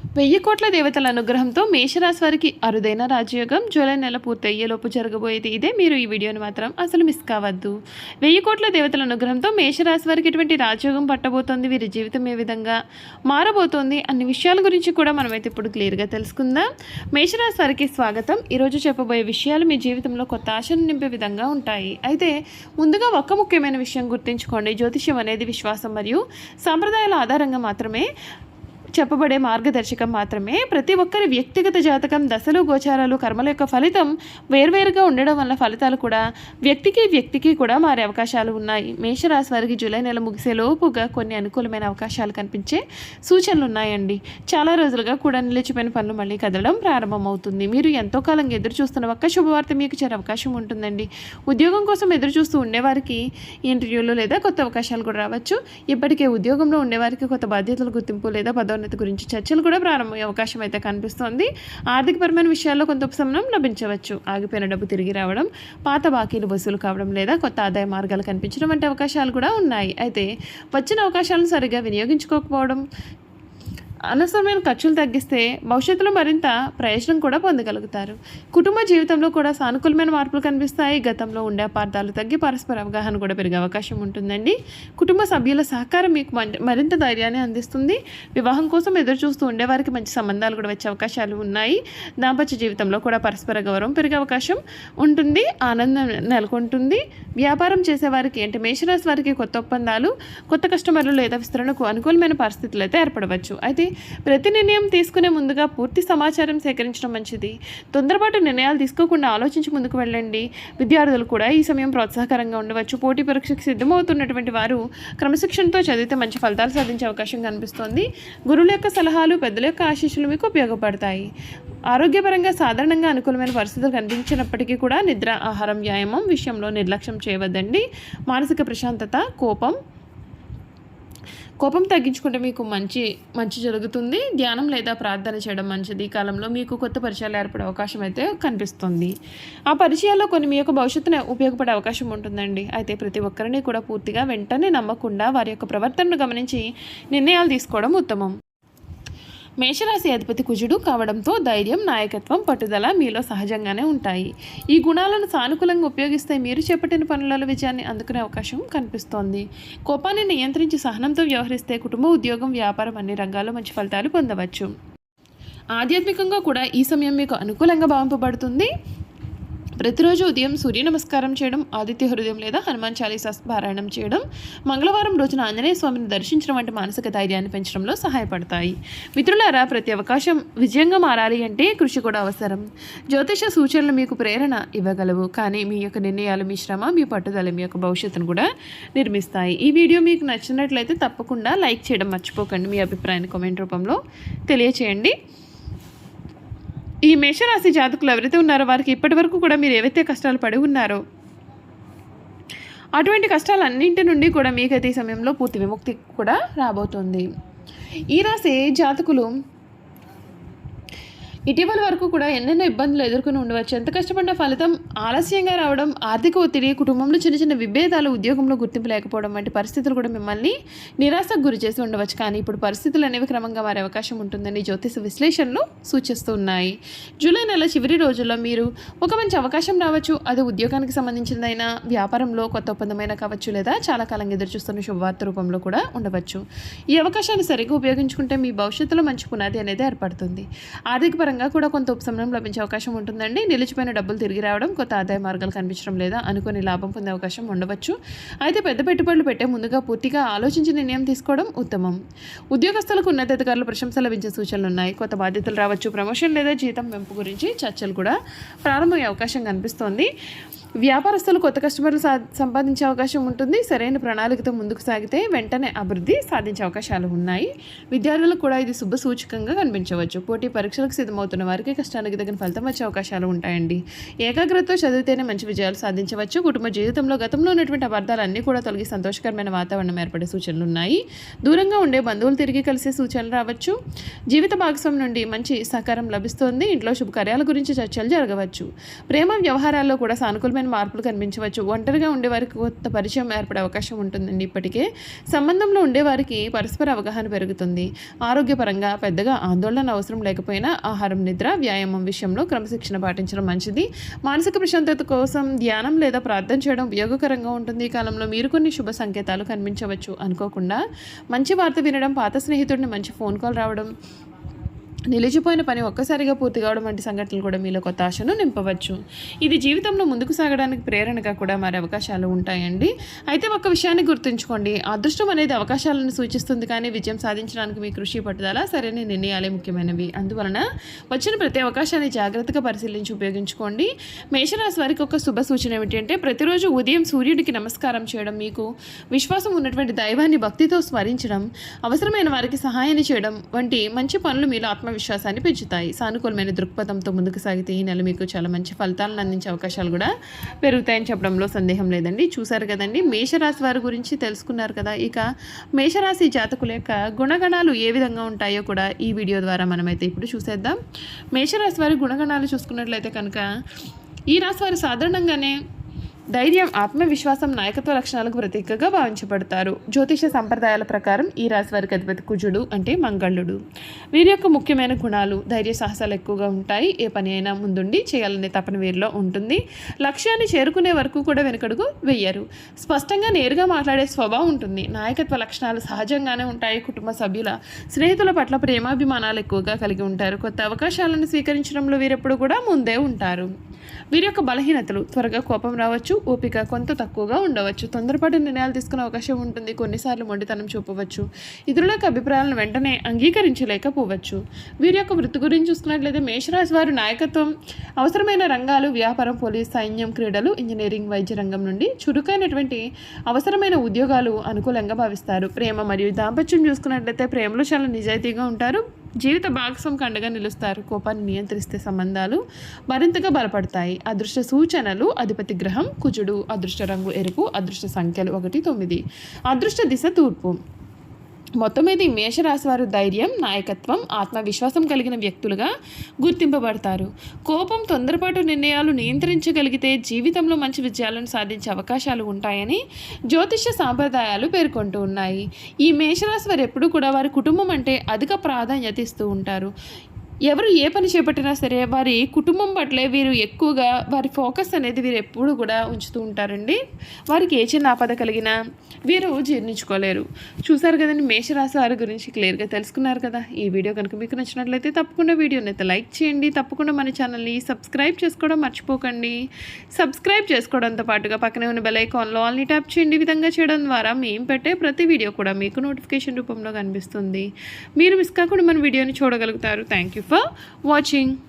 వెయ్యి కోట్ల దేవతల అనుగ్రహంతో మేషరాశి వారికి అరుదైన రాజయోగం జూలై నెల పూర్తయ్యేలోపు జరగబోయేది ఇదే. మీరు ఈ వీడియోని మాత్రం అసలు మిస్ కావద్దు. 1000 కోట్ల దేవతల అనుగ్రహంతో మేషరాశి వారికి ఎటువంటి రాజయోగం పట్టబోతోంది, వీరి జీవితం ఏ విధంగా మారబోతోంది అన్ని విషయాల గురించి కూడా మనమైతే ఇప్పుడు క్లియర్గా తెలుసుకుందాం. మేషరాశి వారికి స్వాగతం. ఈరోజు చెప్పబోయే విషయాలు మీ జీవితంలో కొత్త ఆశను నింపే విధంగా ఉంటాయి. అయితే ముందుగా ఒక్క ముఖ్యమైన విషయం గుర్తుంచుకోండి. జ్యోతిష్యం అనేది విశ్వాసం మరియు సాంప్రదాయాల ఆధారంగా మాత్రమే చెప్పబడే మార్గదర్శకం మాత్రమే. ప్రతి ఒక్కరి వ్యక్తిగత జాతకం, దశలు, గోచారాలు, కర్మల యొక్క ఫలితం వేర్వేరుగా ఉండడం వల్ల ఫలితాలు కూడా వ్యక్తికి కూడా మారే అవకాశాలు ఉన్నాయి. మేషరాశి వారికి జూలై నెల ముగిసే లోపుగా కొన్ని అనుకూలమైన అవకాశాలు కనిపించే సూచనలు ఉన్నాయండి. చాలా రోజులుగా కూడా నిలిచిపోయిన పనులు మళ్ళీ కదలడం ప్రారంభమవుతుంది. మీరు ఎంతో కాలంగా ఎదురు చూస్తున్న ఒక్క శుభవార్త మీకు చేరే అవకాశం ఉంటుందండి. ఉద్యోగం కోసం ఎదురు చూస్తూ ఉండేవారికి ఇంటర్వ్యూలు లేదా కొత్త అవకాశాలు కూడా రావచ్చు. ఇప్పటికే ఉద్యోగంలో ఉండేవారికి కొత్త బాధ్యతల గుర్తింపు లేదా పదోన్నతి గురించి చర్చలు కూడా ప్రారంభమయ్యే అవకాశం అయితే కనిపిస్తోంది. ఆర్థికపరమైన విషయాల్లో కొంత ఉపశమనం లభించవచ్చు. ఆగిపోయిన డబ్బు తిరిగి రావడం, పాత బాకీలు వసూలు కావడం లేదా కొత్త ఆదాయ మార్గాలు కనిపించడం వంటి అవకాశాలు కూడా ఉన్నాయి. అయితే వచ్చిన అవకాశాలను సరిగా వినియోగించుకోకపోవడం, అనవసరమైన ఖర్చులు తగ్గిస్తే భవిష్యత్తులో మరింత ప్రయోజనం కూడా పొందగలుగుతారు. కుటుంబ జీవితంలో కూడా సానుకూలమైన మార్పులు కనిపిస్తాయి. గతంలో ఉండే అపార్థాలు తగ్గి పరస్పర అవగాహన కూడా పెరిగే అవకాశం ఉంటుందండి. కుటుంబ సభ్యుల సహకారం మీకు మరింత ధైర్యాన్ని అందిస్తుంది. వివాహం కోసం ఎదురు చూస్తూ ఉండేవారికి మంచి సంబంధాలు కూడా వచ్చే అవకాశాలు ఉన్నాయి. దాంపత్య జీవితంలో కూడా పరస్పర గౌరవం పెరిగే అవకాశం ఉంటుంది. ఆనందం నెలకొంటుంది. వ్యాపారం చేసేవారికి అంటే మేషరాశి వారికి కొత్త ఒప్పందాలు, కొత్త కస్టమర్లు లేదా విస్తరణకు అనుకూలమైన పరిస్థితులు అయితే ఏర్పడవచ్చు. అయితే ప్రతి నిర్ణయం తీసుకునే ముందుగా పూర్తి సమాచారం సేకరించడం మంచిది. తొందరపాటు నిర్ణయాలు తీసుకోకుండా ఆలోచించి ముందుకు వెళ్ళండి. విద్యార్థులు కూడా ఈ సమయం ప్రోత్సాహకరంగా ఉండవచ్చు. పోటీ పరీక్షకు సిద్ధమవుతున్నటువంటి వారు క్రమశిక్షణతో చదివితే మంచి ఫలితాలు సాధించే అవకాశం కనిపిస్తోంది. గురువుల యొక్క సలహాలు, పెద్దల యొక్క ఆశీస్సులు మీకు ఉపయోగపడతాయి. ఆరోగ్యపరంగా సాధారణంగా అనుకూలమైన పరిస్థితులు కనిపించినప్పటికీ కూడా నిద్ర, ఆహారం, వ్యాయామం విషయంలో నిర్లక్ష్యం చేయవద్దండి. మానసిక ప్రశాంతత, కోపం తగ్గించుకుంటే మీకు మంచి జరుగుతుంది. ధ్యానం లేదా ప్రార్థన చేయడం మంచిది. ఈ కాలంలో మీకు కొత్త పరిచయాలు ఏర్పడే అవకాశం అయితే కనిపిస్తుంది. ఆ పరిచయాల్లో కొన్ని మీ యొక్క భవిష్యత్తును ఉపయోగపడే అవకాశం ఉంటుందండి. అయితే ప్రతి ఒక్కరిని కూడా పూర్తిగా వెంటనే నమ్మకుండా వారి యొక్క ప్రవర్తనను గమనించి నిర్ణయాలు తీసుకోవడం ఉత్తమం. మేషరాశి అధిపతి కుజుడు కావడంతో ధైర్యం, నాయకత్వం, పట్టుదల మీలో సహజంగానే ఉంటాయి. ఈ గుణాలను సానుకూలంగా ఉపయోగిస్తే మీరు చేపట్టిన పనులలో విజయాన్ని అందుకునే అవకాశం కనిపిస్తోంది. కోపాన్ని నియంత్రించి సహనంతో వ్యవహరిస్తే కుటుంబ, ఉద్యోగం, వ్యాపారం అన్ని రంగాల్లో మంచి ఫలితాలు పొందవచ్చు. ఆధ్యాత్మికంగా కూడా ఈ సమయం మీకు అనుకూలంగా భావింపబడుతుంది. ప్రతిరోజు ఉదయం సూర్య నమస్కారం చేయడం, ఆదిత్య హృదయం లేదా హనుమాన్ చాలీసా పారాయణం చేయడం, మంగళవారం రోజున ఆంజనేయ స్వామిని దర్శించడం వంటి మానసిక ధైర్యాన్ని పెంచడంలో సహాయపడతాయి. మిత్రులారా, ప్రతి అవకాశం విజయంగా మారాలి అంటే కృషి కూడా అవసరం. జ్యోతిష సూచనలు మీకు ప్రేరణ ఇవ్వగలవు, కానీ మీ యొక్క నిర్ణయాలు, మీ శ్రమ, మీ పట్టుదల మీ యొక్క భవిష్యత్తును కూడా నిర్మిస్తాయి. ఈ వీడియో మీకు నచ్చినట్లయితే తప్పకుండా లైక్ చేయడం మర్చిపోకండి. మీ అభిప్రాయాన్ని కామెంట్ రూపంలో తెలియచేయండి. ఈ మేషరాశి జాతకులు ఎవరైతే ఉన్నారో వారికి ఇప్పటి వరకు కూడా మీరు ఏవైతే కష్టాలు పడి ఉన్నారో అటువంటి కష్టాలన్నింటి నుండి కూడా మీకైతే ఈ సమయంలో పూర్తి విముక్తి కూడా రాబోతుంది. ఈ రాశి జాతకులు ఇటీవల వరకు కూడా ఎన్నెన్నో ఇబ్బందులు ఎదుర్కొని ఉండవచ్చు. ఎంత కష్టపడిన ఫలితం ఆలస్యంగా రావడం, ఆర్థిక ఒత్తిడి, కుటుంబంలో చిన్న చిన్న విభేదాలు, ఉద్యోగంలో గుర్తింపు లేకపోవడం వంటి పరిస్థితులు కూడా మిమ్మల్ని నిరాశకు గురి చేసి ఉండవచ్చు. కానీ ఇప్పుడు పరిస్థితులు అనేవి క్రమంగా మారే అవకాశం ఉంటుందని జ్యోతిష విశ్లేషణలు సూచిస్తూ ఉన్నాయి. జూలై నెల చివరి రోజుల్లో మీరు ఒక మంచి అవకాశం రావచ్చు. అది ఉద్యోగానికి సంబంధించిందైనా, వ్యాపారంలో కొత్త ఒప్పందమైనా కావచ్చు, లేదా చాలా కాలంగా ఎదురుచూస్తున్న శుభవార్త రూపంలో కూడా ఉండవచ్చు. ఈ అవకాశాన్ని సరిగ్గా ఉపయోగించుకుంటే మీ భవిష్యత్తులో మంచి పునాది అనేది ఏర్పడుతుంది. ఆర్థిక కూడా కొంత ఉపశమనం లభించే అవకాశం ఉంటుందండి. నిలిచిపోయిన డబ్బులు తిరిగి రావడం, కొత్త ఆదాయ మార్గాలు కనిపించడం లేదా అనుకోని లాభం పొందే అవకాశం ఉండవచ్చు. అయితే పెద్ద పెట్టుబడులు పెట్టే ముందుగా పూర్తిగా ఆలోచించి నిర్ణయం తీసుకోవడం ఉత్తమం. ఉద్యోగస్తులకు ఉన్నతాధికారులు ప్రశంసలు లభించే సూచనలు ఉన్నాయి. కొత్త బాధ్యతలు రావచ్చు. ప్రమోషన్ లేదా జీతం పెంపు గురించి చర్చలు కూడా ప్రారంభమయ్యే అవకాశం కనిపిస్తోంది. వ్యాపారస్తులు కొత్త కస్టమర్లు సంపాదించే అవకాశం ఉంటుంది. సరైన ప్రణాళికతో ముందుకు సాగితే వెంటనే అభివృద్ధి సాధించే అవకాశాలు ఉన్నాయి. విద్యార్థులకు కూడా ఇది శుభ సూచకంగా కనిపించవచ్చు. పోటీ పరీక్షలకు సిద్ధమవుతున్న వారికి కష్టానికి తగిన ఫలితం వచ్చే అవకాశాలు ఉంటాయండి. ఏకాగ్రతతో చదివితేనే మంచి విజయాలు సాధించవచ్చు. కుటుంబ జీవితంలో గతంలో ఉన్నటువంటి అపార్థాలన్నీ కూడా తొలగి సంతోషకరమైన వాతావరణం ఏర్పడే సూచనలు ఉన్నాయి. దూరంగా ఉండే బంధువులు తిరిగి కలిసే సూచనలు రావచ్చు. జీవిత భాగస్వామి నుండి మంచి సహకారం లభిస్తోంది. ఇంట్లో శుభకార్యాల గురించి చర్చలు జరగవచ్చు. ప్రేమ వ్యవహారాల్లో కూడా సానుకూలమైన అనూహ్యమైన మార్పులు కనిపించవచ్చు. ఒంటరిగా ఉండేవారికి కొత్త పరిచయం ఏర్పడే అవకాశం ఉంటుందండి. ఇప్పటికే సంబంధంలో ఉండేవారికి పరస్పర అవగాహన పెరుగుతుంది. ఆరోగ్యపరంగా పెద్దగా ఆందోళన అవసరం లేకపోయినా ఆహారం, నిద్ర, వ్యాయామం విషయంలో క్రమశిక్షణ పాటించడం మంచిది. మానసిక ప్రశాంతత కోసం ధ్యానం లేదా ప్రార్థన చేయడం ఉపయోగకరంగా ఉంటుంది. ఈ కాలంలో మీరు కొన్ని శుభ సంకేతాలు కనిపించవచ్చు. అనుకోకుండా మంచి వార్త వినడం, పాత స్నేహితుడిని మంచి ఫోన్ కాల్ రావడం, నిలిచిపోయిన పని ఒక్కసారిగా పూర్తి కావడం వంటి సంఘటనలు కూడా మీలో కొత్త ఆశను నింపవచ్చు. ఇది జీవితంలో ముందుకు సాగడానికి ప్రేరణగా కూడా మారే అవకాశాలు ఉంటాయండి. అయితే ఒక్క విషయాన్ని గుర్తుంచుకోండి, అదృష్టం అనేది అవకాశాలను సూచిస్తుంది, కానీ విజయం సాధించడానికి మీ కృషి, పట్టుదల, సరైన నిర్ణయాలే ముఖ్యమైనవి. అందువలన వచ్చిన ప్రతి అవకాశాన్ని జాగ్రత్తగా పరిశీలించి ఉపయోగించుకోండి. మేషరాశి వారికి ఒక శుభ సూచన ఏమిటంటే ప్రతిరోజు ఉదయం సూర్యుడికి నమస్కారం చేయడం, మీకు విశ్వాసం ఉన్నటువంటి దైవాన్ని భక్తితో స్మరించడం, అవసరమైన వారికి సహాయాన్ని చేయడం వంటి మంచి పనులు మీలో విశ్వాసాన్ని పెంచుతాయి. సానుకూలమైన దృక్పథంతో ముందుకు సాగితే ఈ నెల మీకు చాలా మంచి ఫలితాలను అందించే అవకాశాలు కూడా పెరుగుతాయని చెప్పడంలో సందేహం లేదండి. చూసారు కదండి, మేషరాశి వారి గురించి తెలుసుకున్నారు కదా. ఇక మేషరాశి జాతకుల యొక్క గుణగణాలు ఏ విధంగా ఉంటాయో కూడా ఈ వీడియో ద్వారా మనమైతే ఇప్పుడు చూసేద్దాం. మేషరాశి వారి గుణగణాలు చూసుకున్నట్లయితే కనుక ఈ రాశి వారు సాధారణంగానే ధైర్యం, ఆత్మవిశ్వాసం, నాయకత్వ లక్షణాలకు ప్రతీకగా భావించబడతారు. జ్యోతిష సంప్రదాయాల ప్రకారం ఈ రాశి వారికి అధిపతి కుజుడు అంటే మంగళుడు. వీరి యొక్క ముఖ్యమైన గుణాలు ధైర్య సాహసాలు ఎక్కువగా ఉంటాయి. ఏ పని అయినా ముందుండి చేయాలనే తపన వీరిలో ఉంటుంది. లక్ష్యాన్ని చేరుకునే వరకు కూడా వెనుకడుగు వెయ్యరు. స్పష్టంగా నేరుగా మాట్లాడే స్వభావం ఉంటుంది. నాయకత్వ లక్షణాలు సహజంగానే ఉంటాయి. కుటుంబ సభ్యుల, స్నేహితుల పట్ల ప్రేమాభిమానాలు ఎక్కువగా కలిగి ఉంటారు. కొత్త అవకాశాలను స్వీకరించడంలో వీరెప్పుడు కూడా ముందే ఉంటారు. వీరి యొక్క బలహీనతలు త్వరగా కోపం రావచ్చు, ఓపిక కొంత తక్కువగా ఉండవచ్చు, తొందరపాటు నిర్ణయాలు తీసుకునే అవకాశం ఉంటుంది, కొన్నిసార్లు మొండితనం చూపవచ్చు, ఇతరుల యొక్క అభిప్రాయాలను వెంటనే అంగీకరించలేకపోవచ్చు. వీరి యొక్క వృత్తి గురించి చూసుకున్నట్లయితే మేషరాశి వారు నాయకత్వం అవసరమైన రంగాలు వ్యాపారం, పోలీస్, సైన్యం, క్రీడలు, ఇంజనీరింగ్, వైద్య రంగం నుండి చురుకైనటువంటి అవసరమైన ఉద్యోగాలు అనుకూలంగా భావిస్తారు. ప్రేమ మరియు దాంపత్యం చూసుకున్నట్లయితే ప్రేమలో చాలా నిజాయితీగా ఉంటారు. జీవిత భాగస్వామికి అండగా నిలుస్తారు. కోపాన్ని నియంత్రిస్తే సంబంధాలు మరింతగా బలపడతాయి. అదృష్ట సూచనలు అధిపతి గ్రహం కుజుడు. అదృష్ట రంగు ఎరుపు. అదృష్ట సంఖ్యలు 1, 9. అదృష్ట దిశ తూర్పు. మొత్తం మీద ఈ మేషరాశి వారు ధైర్యం, నాయకత్వం, ఆత్మవిశ్వాసం కలిగిన వ్యక్తులుగా గుర్తింపబడతారు. కోపం, తొందరపాటు నిర్ణయాలు నియంత్రించగలిగితే జీవితంలో మంచి విజయాలను సాధించే అవకాశాలు ఉంటాయని జ్యోతిష సాంప్రదాయాలు పేర్కొంటూ ఉన్నాయి. ఈ మేషరాశి వారు ఎప్పుడూ కూడా వారి కుటుంబం అంటే అధిక ప్రాధాన్యత ఇస్తూ ఉంటారు. ఎవరు ఏ పని చేపట్టినా సరే వారి కుటుంబం పట్లే వీరు ఎక్కువగా వారి ఫోకస్ అనేది వీరు ఎప్పుడు కూడా ఉంచుతూ ఉంటారండి. వారికి ఏ చిన్న ఆపద కలిగినా వీరు జీర్ణించుకోలేరు. చూసారు కదండి, మేషరాశి వారి గురించి క్లియర్గా తెలుసుకున్నారు కదా. ఈ వీడియో కనుక మీకు నచ్చినట్లయితే తప్పకుండా వీడియోని అయితే లైక్ చేయండి. తప్పకుండా మన ఛానల్ని సబ్స్క్రైబ్ చేసుకోవడం మర్చిపోకండి. సబ్స్క్రైబ్ చేసుకోవడంతో పాటుగా పక్కనే ఉన్న బెల్ ఐకాన్లో ఆల్ని ట్యాప్ చేయండి. ఈ విధంగా చేయడం ద్వారా మేము పెట్టే ప్రతి వీడియో కూడా మీకు నోటిఫికేషన్ రూపంలో కనిపిస్తుంది. మీరు మిస్ కాకుండా మన వీడియోని చూడగలుగుతారు. Thank you for watching.